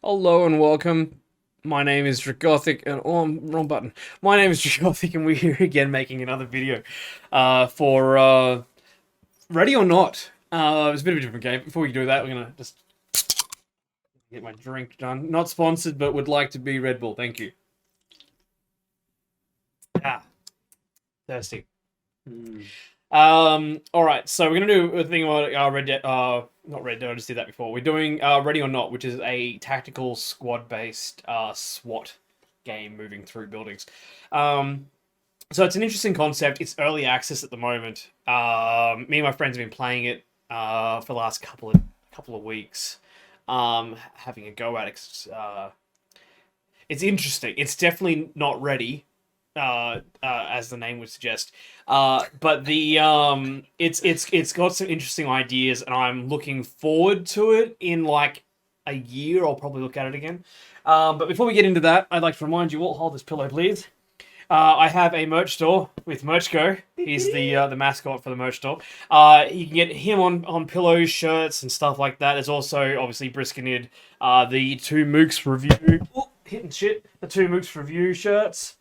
Hello and welcome. My name is Dragothic, and wrong button. My name is Dragothic, and we're here again making another video for Ready or Not. It's a bit of a different game. Before we do that, we're gonna just get my drink done. Not sponsored, but would like to be Red Bull. Thank you. Ah, thirsty. All right, so we're gonna do a thing about Red Dead. Not Red Dead. I just did that before. We're doing Ready or Not, which is a tactical squad-based SWAT game moving through buildings. Um, so it's an interesting concept. It's early access at the moment. Me and my friends have been playing it for the last couple of weeks. Having a go at it. It's interesting. It's definitely not ready, as the name would suggest. But it's got some interesting ideas, and I'm looking forward to it. In like a year, I'll probably look at it again. But before we get into that, I'd like to remind you all, hold this pillow, please. I have a merch store with Merchco. He's the mascot for the merch store. You can get him on pillows, shirts, and stuff like that. There's also obviously Briskinid, the 2Mooks review. Oh, hitting shit. The 2Mooks review shirts.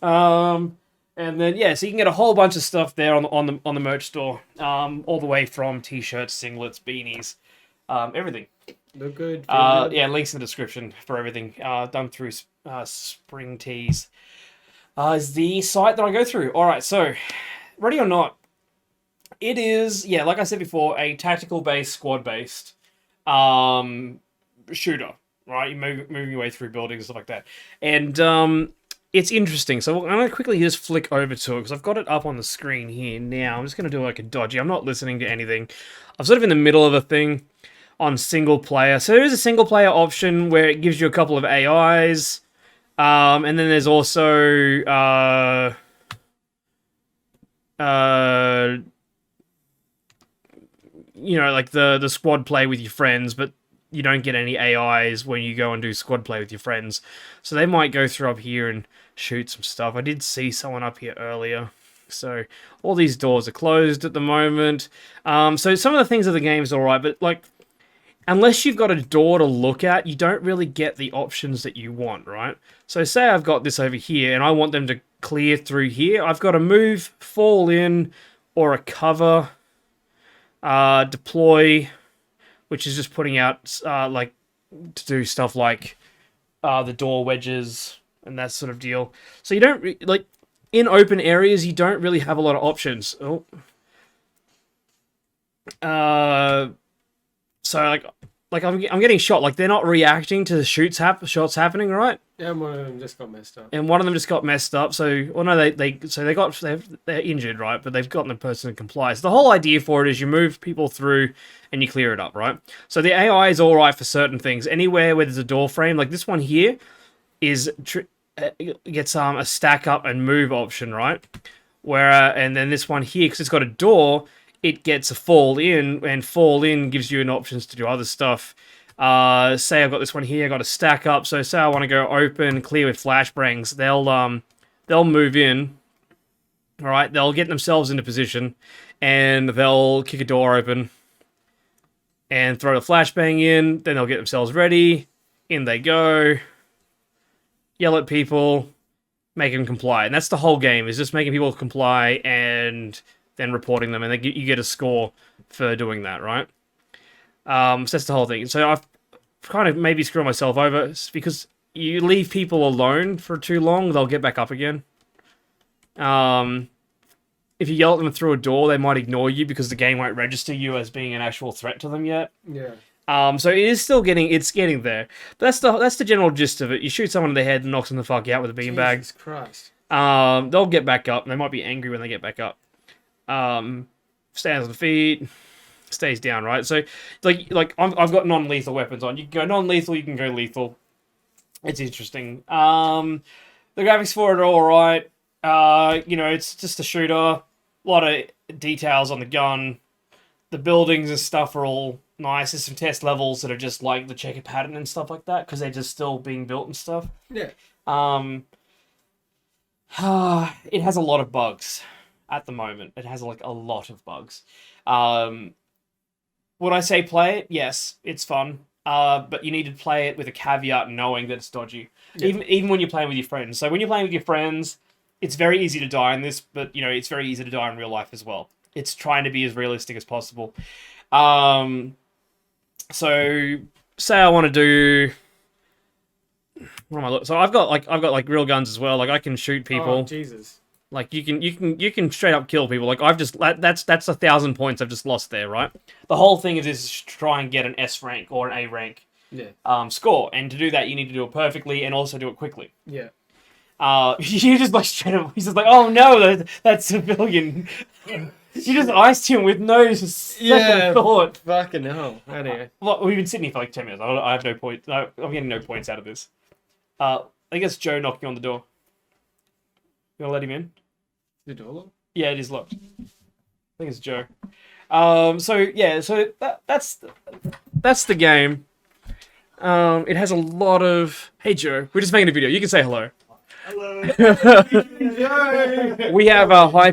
And then yeah, so you can get a whole bunch of stuff there on the merch store. All the way from t-shirts, singlets, beanies, everything. Look good. Feel good. Yeah, links in the description for everything. Done through Spring Tees. Is the site that I go through. All right, so Ready or Not, it is, yeah, like I said before, a tactical-based, squad-based shooter. Right, you moving your way through buildings and stuff like that, and it's interesting. So I'm gonna quickly just flick over to it because I've got it up on the screen here now. I'm just gonna do like a dodgy. I'm not listening to anything. I'm sort of in the middle of a thing on single player. So there is a single player option where it gives you a couple of AIs. And then there's also like the squad play with your friends, but you don't get any AIs when you go and do squad play with your friends. So they might go through up here and shoot some stuff. I did see someone up here earlier. So all these doors are closed at the moment. So some of the things of the game is alright, but like unless you've got a door to look at, you don't really get the options that you want, right? So say I've got this over here and I want them to clear through here. I've got to move, fall in, or a cover, deploy, which is just putting out, to do stuff like the door wedges and that sort of deal. So you don't, in open areas, you don't really have a lot of options. Oh. So I'm getting shot. Like they're not reacting to the shots happening, right? Yeah, one of them just got messed up. And one of them just got messed up. So, well, no, they're injured, right? But they've gotten the person to comply. So the whole idea for it is you move people through and you clear it up, right? So the AI is all right for certain things. Anywhere where there's a door frame, like this one here, gets a stack up and move option, right? And then this one here, because it's got a door, it gets a fall in, and fall in gives you an options to do other stuff. Say I've got this one here, I got a stack up. So say I want to go open, clear with flashbangs, they'll move in. All right, they'll get themselves into position, and they'll kick a door open, and throw the flashbang in. Then they'll get themselves ready. In they go. Yell at people, make them comply, and that's the whole game. Is just making people comply and then reporting them, and you get a score for doing that, right? So that's the whole thing. So I've kind of maybe screwed myself over because you leave people alone for too long, they'll get back up again. If you yell at them through a door, they might ignore you because the game won't register you as being an actual threat to them yet. Yeah. So it is still getting there. But that's the general gist of it. You shoot someone in the head and knocks them the fuck out with a beanbag. Jesus Christ. They'll get back up, and they might be angry when they get back up. Stands on the feet, stays down, right? So, I've got non-lethal weapons on. You can go non-lethal, you can go lethal. It's interesting. The graphics for it are alright. It's just a shooter. A lot of details on the gun. The buildings and stuff are all nice. There's some test levels that are just like the checker pattern and stuff like that, because they're just still being built and stuff. Yeah. It has a lot of bugs. At the moment, it has a lot of bugs. Would I say play it? Yes, it's fun. but you need to play it with a caveat, knowing that it's dodgy. Yeah. Even when you're playing with your friends. So when you're playing with your friends, it's very easy to die in this, but it's very easy to die in real life as well. It's trying to be as realistic as possible. So say I want to do. What am I looking? So I've got like real guns as well. Like I can shoot people. Oh Jesus! Like you can straight up kill people. Like that's 1,000 points I've just lost there, right? The whole thing is try and get an S rank or an A rank score, and to do that you need to do it perfectly and also do it quickly. Yeah. You just like straight up. He's just like, oh no, that's civilian. You just iced him with no second thought. Fucking hell. Anyway. Well, we've been sitting here for like 10 minutes. I have no point. I'm getting no points out of this. I think it's Joe knocking on the door. You wanna let him in? The door locked? Yeah, it is locked. I think it's Joe. So that's the game. It has a lot of. Hey Joe, we're just making a video. You can say hello. Hello. We have a high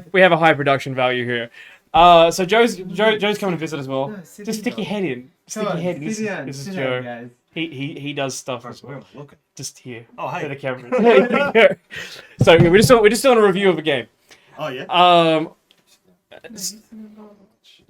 production value here. So Joe's coming to visit as well. Just stick your head in. Stick your head in. This is Joe. Guys. He does stuff as well. Just here. Oh, hey. For the camera. So we're just doing a review of the game. Oh yeah.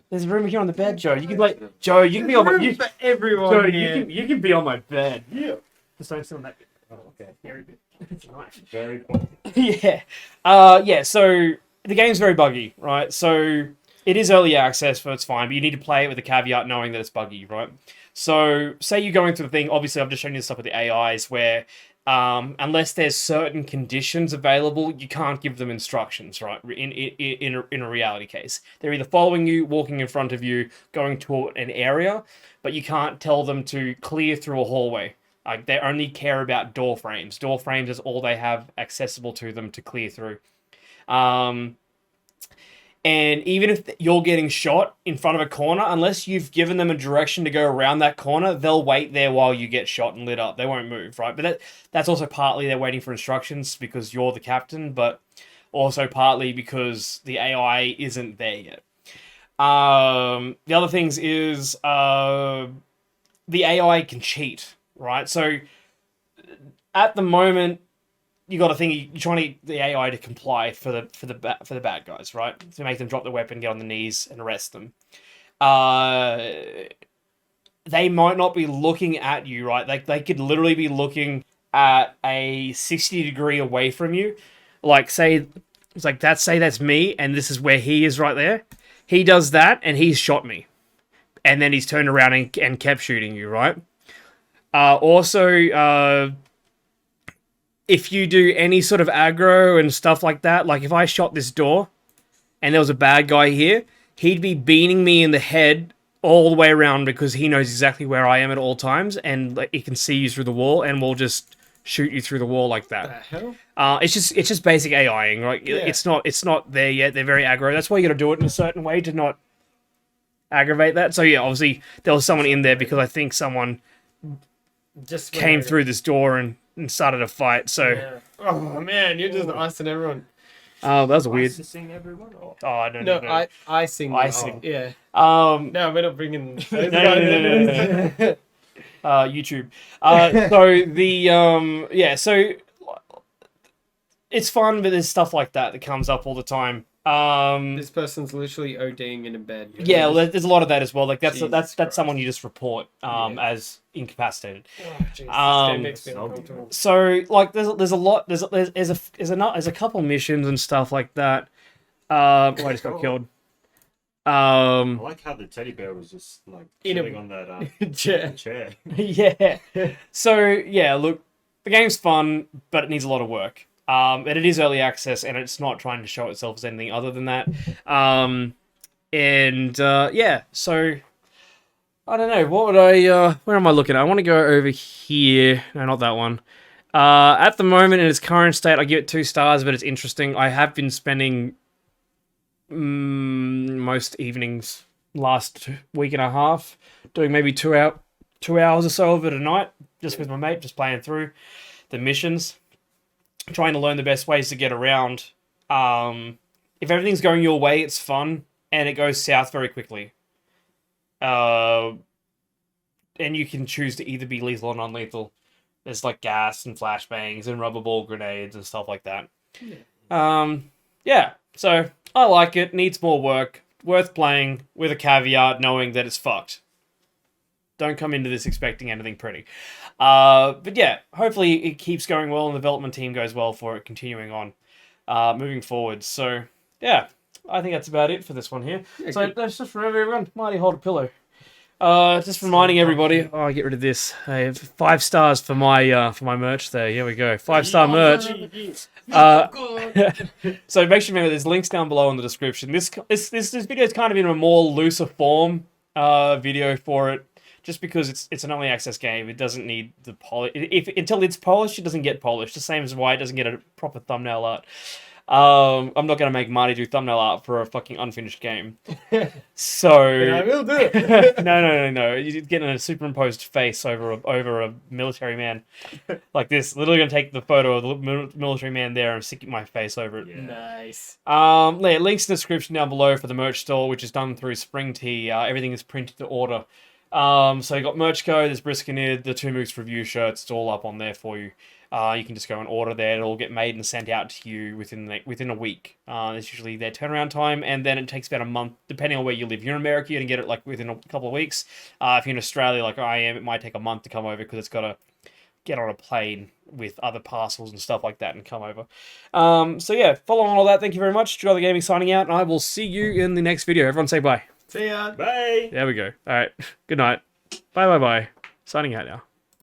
There's a room here on the bed, Joe. You can Joe. You can be on my. For everyone. Joe, here. you can be on my bed. Yeah. Just don't sit on that bit. Oh, okay. Very bit. It's nice. Very cool. Yeah. Yeah. So the game's very buggy, right? So it is early access, so it's fine, but you need to play it with a caveat, knowing that it's buggy, right? So say you're going through the thing. Obviously, I've just shown you the stuff with the AIs where. Unless there's certain conditions available, you can't give them instructions, right? In a reality case, they're either following you, walking in front of you, going to an area, but you can't tell them to clear through a hallway. Like they only care about door frames. Door frames is all they have accessible to them to clear through. And even if you're getting shot in front of a corner, unless you've given them a direction to go around that corner, they'll wait there while you get shot and lit up. They won't move, right? But that's also partly they're waiting for instructions because you're the captain, but also partly because the AI isn't there yet. The other things is the AI can cheat, right? So at the moment, you got to think you're trying to get the AI to comply for the bad guys, right? To make them drop the weapon, get on the knees, and arrest them. They might not be looking at you, right? They could literally be looking at a 60 degree away from you. Like say that's me, and this is where he is right there. He does that, and he's shot me, and then he's turned around and kept shooting you, right? Also. If you do any sort of aggro and stuff like that, like if I shot this door and there was a bad guy here, he'd be beating me in the head all the way around because he knows exactly where I am at all times and like, he can see you through the wall and will just shoot you through the wall like that. The hell? It's just basic AIing, right? Yeah. It's not there yet. They're very aggro. That's why you got to do it in a certain way to not aggravate that. So yeah, obviously there was someone in there because I think someone just came through this door and started a fight, so... Yeah. Oh, man, you're just icing everyone. Oh, that was weird. Icing everyone? Or... Oh, I don't know. No, icing. Icing. Yeah. No, we're not bringing... no. YouTube. So, the... so... It's fun, but there's stuff like that comes up all the time. This person's literally ODing in a bed. Yeah, well, there's a lot of that as well. Like that's someone you just report as incapacitated. Oh, Jesus, makes me uncomfortable. So like there's a lot there's a couple missions and stuff like that. I just got killed. I like how the teddy bear was just like chilling on that chair. Yeah. So yeah, look, the game's fun, but it needs a lot of work. And it is early access, and it's not trying to show itself as anything other than that. Yeah, so I don't know. What would I? Where am I looking at? I want to go over here. No, not that one. At the moment, in its current state, I give it 2 stars, but it's interesting. I have been spending most evenings last week and a half doing maybe 2 hours or so of it a night, just with my mate, just playing through the missions. Trying to learn the best ways to get around. If everything's going your way, it's fun, and it goes south very quickly. And and you can choose to either be lethal or non-lethal. There's like gas and flashbangs and rubber ball grenades and stuff like that. Yeah. So I like it. Needs more work. Worth playing with a caveat, knowing that it's fucked. Don't come into this expecting anything pretty. But yeah, hopefully it keeps going well and the development team goes well for it, continuing on, moving forward. So yeah, I think that's about it for this one here. Yeah, so let's just remember, everyone, Marty, hold a pillow. Just reminding everybody. Oh, I get rid of this. I have 5 stars for my merch there. Here we go. 5-star merch. So make sure you remember there's links down below in the description. This video is kind of in a more looser form video for it, just because it's an early access game. It doesn't need the polish. Until it's polished, it doesn't get polished. The same as why it doesn't get a proper thumbnail art. I'm not going to make Marty do thumbnail art for a fucking unfinished game. So... And I will do it. No. You're getting a superimposed face over a military man. Like this. Literally going to take the photo of the military man there and stick my face over it. Yeah. Nice. Yeah, links in the description down below for the merch store, which is done through Spring Tea. Everything is printed to order. So you got merch code, there's Briskenid, the 2Mooks review shirts. It's all up on there for you. You can just go and order there. It'll get made and sent out to you within a week. It's usually their turnaround time, and then it takes about a month, depending on where you live. If you're in America, you can get it like within a couple of weeks. If you're in Australia, like I am, it might take a month to come over because it's got to get on a plane with other parcels and stuff like that and come over. So yeah, following all that, thank you very much. Dragothic Gaming signing out, and I will see you in the next video. Everyone say bye. See ya. Bye. There we go. All right. Good night. Bye. Signing out now.